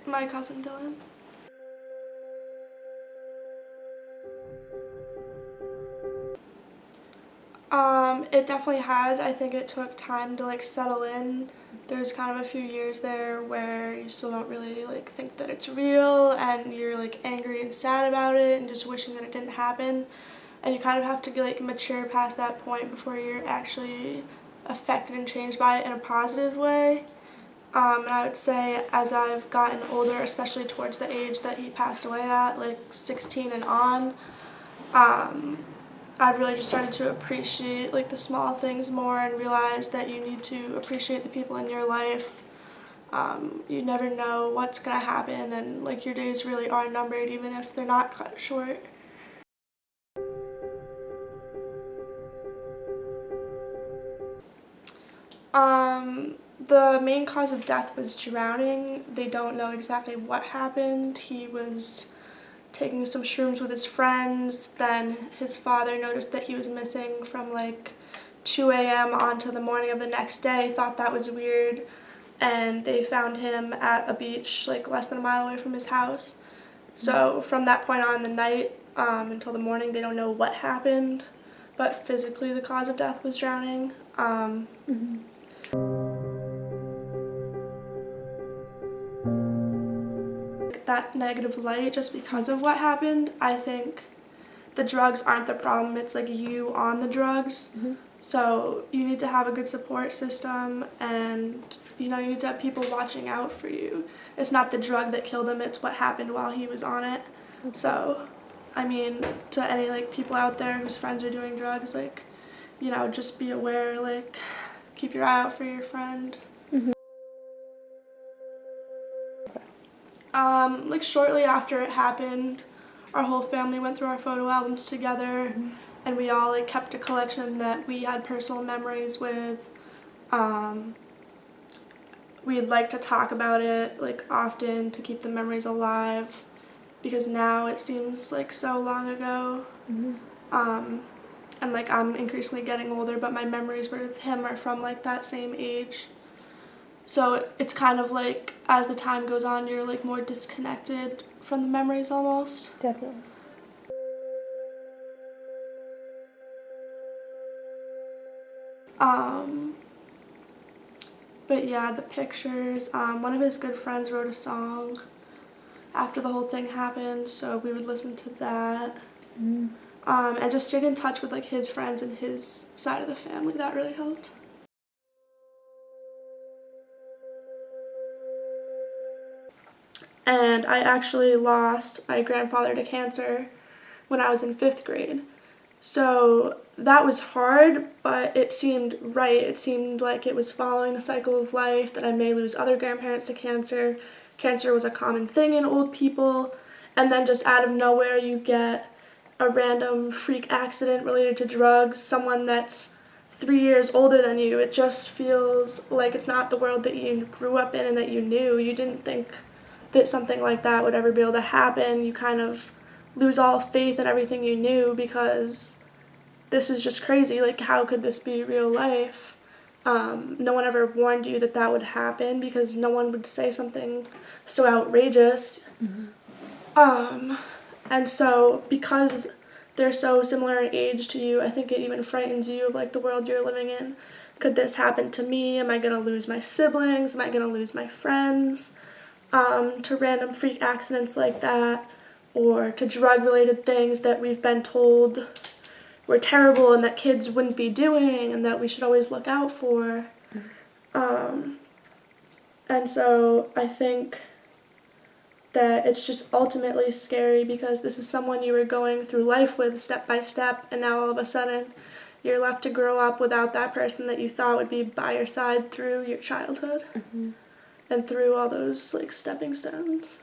My cousin Dylan. It definitely has. I think it took time to like settle in. There's kind of a few years there where you still don't really like think that it's real and you're like angry and sad about it and just wishing that it didn't happen. And you kind of have to like mature past that point before you're actually affected and changed by it in a positive way. And I would say as I've gotten older, especially towards the age that he passed away at, like 16 and on, I've really just started to appreciate like the small things more and realize that you need to appreciate the people in your life. You never know what's gonna happen, and like your days really are numbered even if they're not cut short. The main cause of death was drowning. They don't know exactly what happened. He was taking some shrooms with his friends. Then his father noticed that he was missing from like 2 a.m. onto the morning of the next day, thought that was weird, and they found him at a beach like less than a mile away from his house. So from that point on, the night until the morning, they don't know what happened, but physically the cause of death was drowning. That negative light just because of what happened, I think the drugs aren't the problem, it's like you on the drugs. So you need to have a good support system, and you need to have people watching out for you. It's not the drug that killed him, it's what happened while he was on it. So I mean, to any like people out there whose friends are doing drugs, like, just be aware, like keep your eye out for your friend. Like shortly after it happened, our whole family went through our photo albums together, and we all like kept a collection that we had personal memories with. We'd like to talk about it like often to keep the memories alive, because now it seems like so long ago. And like I'm increasingly getting older, but my memories with him are from like that same age. So it's kind of like as the time goes on, you're like more disconnected from the memories almost. Definitely. But yeah, the pictures, one of his good friends wrote a song after the whole thing happened, so we would listen to that. And just stayed in touch with like his friends and his side of the family. That really helped. And I actually lost my grandfather to cancer when I was in 5th grade. So that was hard, but it seemed right. It seemed like it was following the cycle of life, that I may lose other grandparents to cancer. Cancer was a common thing in old people. And then just out of nowhere, you get a random freak accident related to drugs, someone that's 3 years older than you. It just feels like it's not the world that you grew up in and that you knew. You didn't think that something like that would ever be able to happen. You kind of lose all faith in everything you knew because this is just crazy. Like, how could this be real life? No one ever warned you that that would happen because no one would say something so outrageous. And so because they're so similar in age to you, I think it even frightens you of like the world you're living in. Could this happen to me? Am I going to lose my siblings? Am I going to lose my friends? To random freak accidents like that, or to drug-related things that we've been told were terrible and that kids wouldn't be doing and that we should always look out for. And so I think that it's just ultimately scary because this is someone you were going through life with step by step, and now all of a sudden you're left to grow up without that person that you thought would be by your side through your childhood. And through all those like stepping stones.